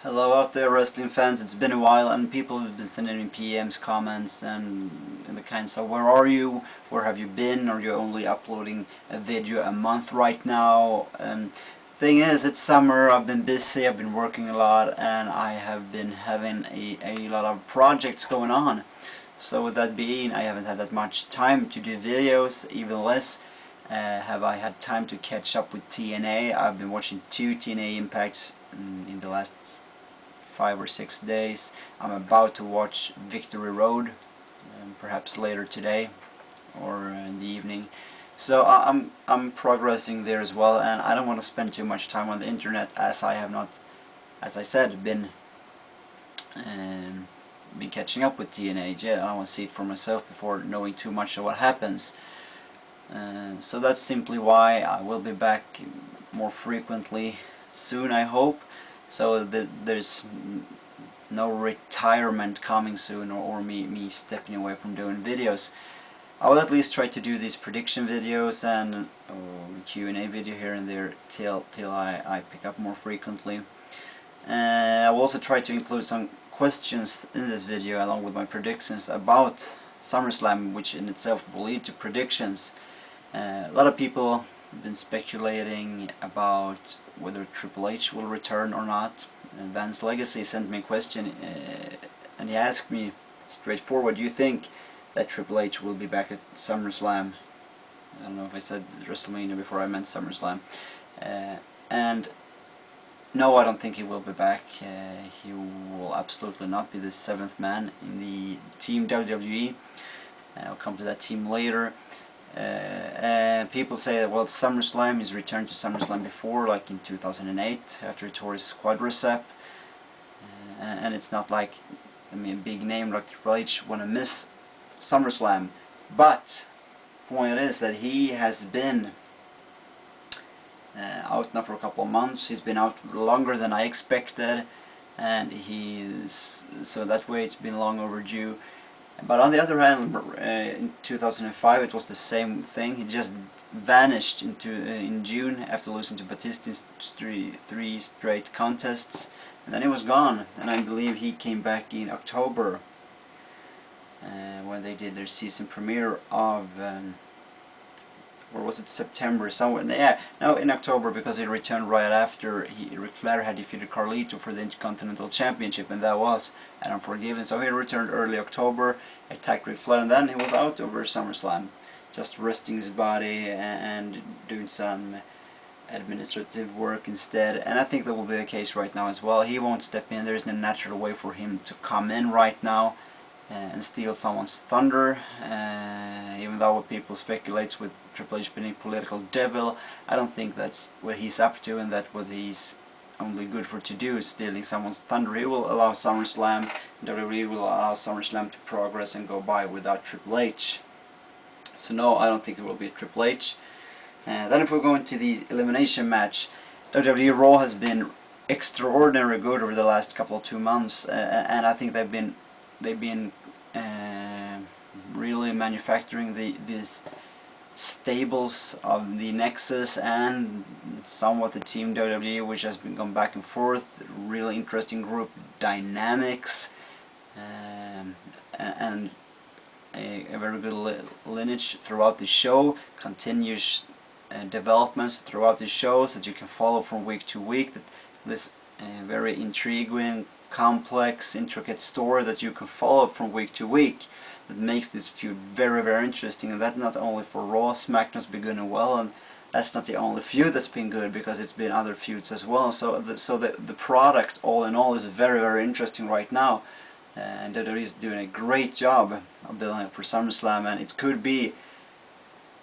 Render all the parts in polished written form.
Hello out there, wrestling fans. It's been a while, and people have been sending me PMs, comments, and the kind. So, where are you? Where have you been? Are you only uploading a video a month right now? Thing is, it's summer. I've been busy. I've been working a lot, and I have been having a lot of projects going on. So, with that being, I haven't had that much time to do videos. Even less have I had time to catch up with TNA. I've been watching 2 TNA Impacts in the last 5 or 6 days. I'm about to watch Victory Road, perhaps later today or in the evening. So I'm progressing there as well, and I don't want to spend too much time on the internet, as I have not, as I said, been catching up with TNA yet. I want to see it for myself before knowing too much of what happens. So that's simply why I will be back more frequently soon, I hope. So there's no retirement coming soon, or me stepping away from doing videos. I will at least try to do these prediction videos and Q&A video here and there till I pick up more frequently. I will also try to include some questions in this video along with my predictions about SummerSlam, which in itself will lead to predictions. A lot of people have been speculating about whether Triple H will return or not. And Vance Legacy sent me a question, and he asked me straightforward, do you think that Triple H will be back at SummerSlam? I don't know if I said WrestleMania before I meant SummerSlam. And no, I don't think he will be back. He will absolutely not be the 7th man in the Team WWE. I'll come to that team later. People say that, well, SummerSlam, he's returned to SummerSlam before, like in 2008 after he tore his quadricep, and it's not like, I mean, a big name like Triple H want to miss SummerSlam, but the point is that he has been out now for a couple of months. He's been out longer than I expected, and so that way it's been long overdue. But on the other hand, in 2005 it was the same thing. He just vanished in June after losing to Batista in 3 straight contests, and then he was gone. And I believe he came back in October when they did their season premiere of, or was it September, somewhere? Yeah, no, in October, because he returned right after Ric Flair had defeated Carlito for the Intercontinental Championship, and that was an Unforgiven. So he returned early October, attacked Ric Flair, and then he was out over SummerSlam, just resting his body and doing some administrative work instead. And I think that will be the case right now as well. He won't step in. There is no natural way for him to come in right now and steal someone's thunder, even though what people speculates with Triple H being a political devil, I don't think that's what he's up to, and that what he's only good for to do is stealing someone's thunder. He will allow SummerSlam, WWE will allow SummerSlam to progress and go by without Triple H. So no, I don't think there will be a Triple H. Then if we go into the elimination match, WWE Raw has been extraordinarily good over the last couple of 2 months, and I think they've been really manufacturing these stables of the Nexus and somewhat the Team WWE, which has been going back and forth. Really interesting group dynamics, and a very good lineage throughout the show. Continuous developments throughout the shows that you can follow from week to week. This very intriguing, complex, intricate story that you can follow from week to week. That makes this feud very, very interesting, and that not only for Raw. SmackDown's been going well, and that's not the only feud that's been good, because it's been other feuds as well. So the product, all in all, is very, very interesting right now, and WWE is doing a great job of building it for SummerSlam, and it could be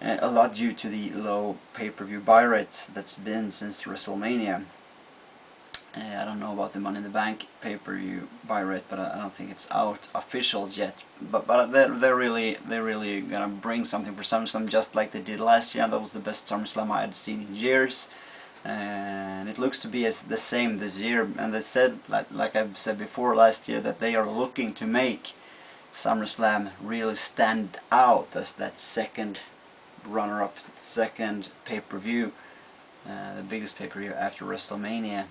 a lot due to the low pay-per-view buy rate that's been since WrestleMania. I don't know about the Money in the Bank pay-per-view buy rate, but I don't think it's out official yet. But they're really gonna bring something for SummerSlam, just like they did last year. That was the best SummerSlam I had seen in years, and it looks to be the same this year. And they said, like I've said before last year, that they are looking to make SummerSlam really stand out as that second runner-up, second pay-per-view, the biggest pay-per-view after WrestleMania.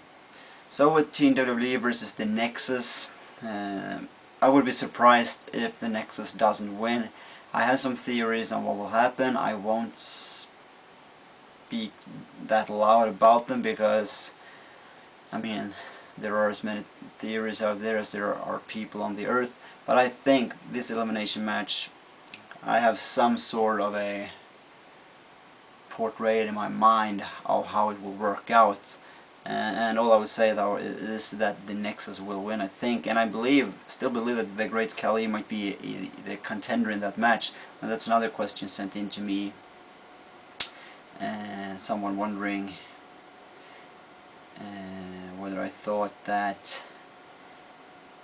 So with Team WWE versus the Nexus, I would be surprised if the Nexus doesn't win. I have some theories on what will happen. I won't speak that loud about them because, I mean, there are as many theories out there as there are people on the earth. But I think this elimination match, I have some sort of a portrait in my mind of how it will work out. And all I would say though is that the Nexus will win, I think, and I still believe that the Great Khali might be the contender in that match. And that's another question sent in to me. Someone wondering whether I thought that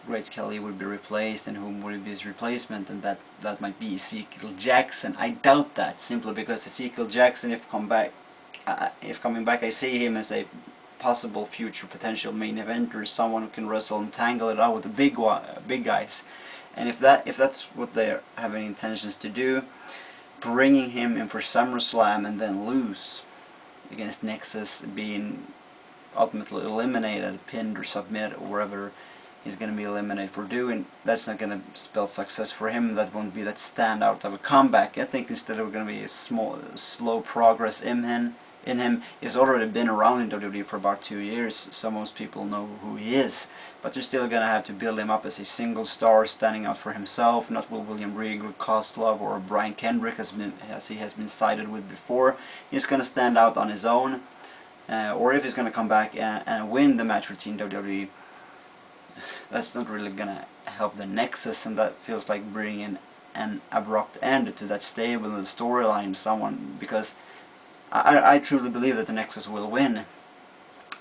Great Khali would be replaced and whom would be his replacement, and that might be Ezekiel Jackson. I doubt that, simply because Ezekiel Jackson, if coming back, I see him as a possible future potential main eventer, someone who can wrestle and tangle it out with the big guys. And if that's what they're having intentions to do, bringing him in for SummerSlam and then lose against Nexus, being ultimately eliminated, pinned or submit or wherever he's going to be eliminated for doing, that's not going to spell success for him. That won't be that standout of a comeback. I think instead we're going to be a slow progress in him. He's already been around in WWE for about 2 years, so most people know who he is. But they're still going to have to build him up as a single star, standing out for himself, not with William Regal, Kozlov, or Brian Kendrick as he has been sided with before. He's going to stand out on his own, or if he's going to come back and win the match with Team WWE, that's not really going to help the Nexus, and that feels like bringing an abrupt end to that stable in the storyline. Because I truly believe that the Nexus will win,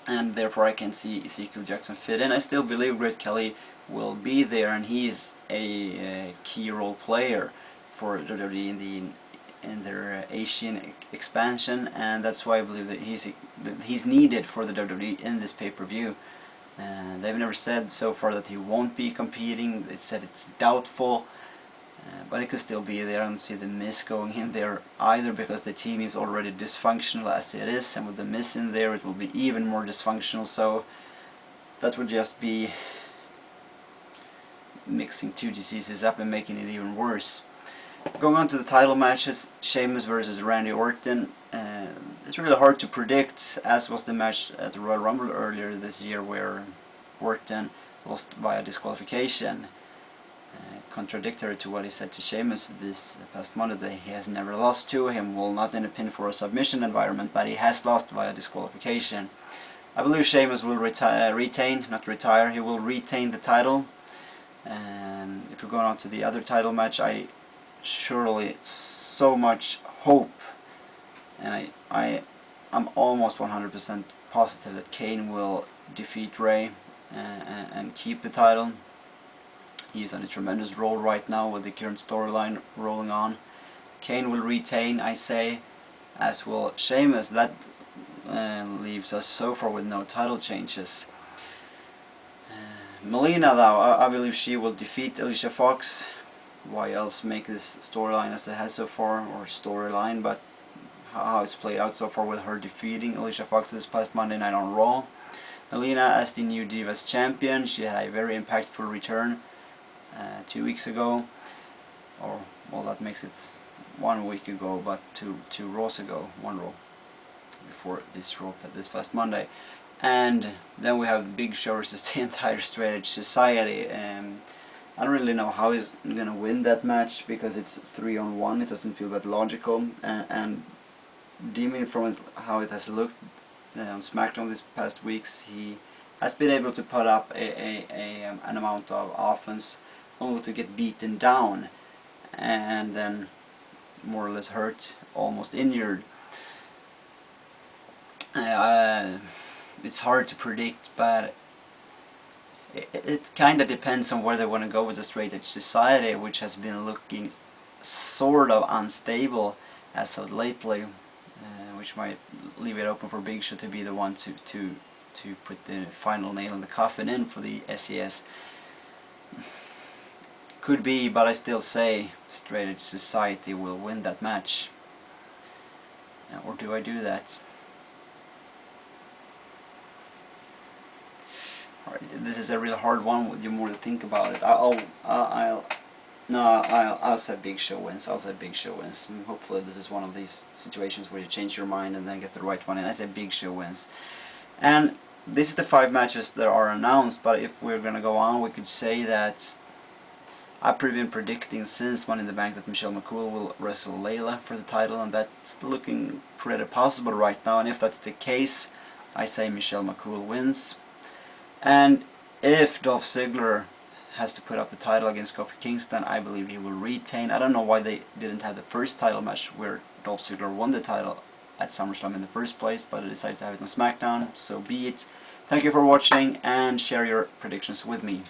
and therefore I can see Ezekiel Jackson fit in. I still believe Great Khali will be there, and he's a key role player for WWE in their Asian expansion, and that's why I believe that he's needed for the WWE in this pay-per-view. They've never said so far that he won't be competing. It said it's doubtful, but he could still be there. I don't see the Miz going in there either, because the team is already dysfunctional as it is, and with the Miz in there it will be even more dysfunctional, so that would just be mixing two diseases up and making it even worse. Going on to the title matches, Sheamus versus Randy Orton. It's really hard to predict, as was the match at the Royal Rumble earlier this year, where Orton lost via disqualification. Contradictory to what he said to Sheamus this past Monday, that he has never lost to him, well, not in a pin for a submission environment, but he has lost via disqualification. I believe Sheamus will not retire, he will retain the title. And if we're going on to the other title match, I surely so much hope, and I'm almost 100% positive that Kane will defeat Ray and keep the title. He's on a tremendous roll right now with the current storyline rolling on. Kane will retain, I say, as will Sheamus. That leaves us so far with no title changes. Melina, though, I believe she will defeat Alicia Fox. Why else make this storyline as it has so far, or storyline, but how it's played out so far with her defeating Alicia Fox this past Monday night on Raw. Melina as the new Divas champion, she had a very impactful return 2 weeks ago, or well, that makes it 1 week ago, but two Raws ago, one Raw before this Raw this past Monday. And then we have Big Show versus the entire Straight Edge Society. I don't really know how he's gonna win that match, because it's 3-on-1. It doesn't feel that logical, and deeming it from how it has looked on SmackDown these past weeks, he has been able to put up an amount of offense only to get beaten down and then more or less hurt, almost injured. It's hard to predict, but it kind of depends on where they want to go with the Straight Edge Society, which has been looking sort of unstable as of lately, which might leave it open for Big Show to be the one to put the final nail in the coffin in for the SES. Could be, but I still say Straight Edge Society will win that match. Or do I do that? This is a really hard one with you more to think about it. I'll say Big Show wins. I'll say Big Show wins. Hopefully this is one of these situations where you change your mind and then get the right one. And I say Big Show wins. And this is the 5 matches that are announced. But if we're gonna go on, we could say that I've been predicting since Money in the Bank that Michelle McCool will wrestle Layla for the title, and that's looking pretty possible right now. And if that's the case, I say Michelle McCool wins. And if Dolph Ziggler has to put up the title against Kofi Kingston, I believe he will retain. I don't know why they didn't have the first title match where Dolph Ziggler won the title at SummerSlam in the first place, but they decided to have it on SmackDown, so be it. Thank you for watching, and share your predictions with me.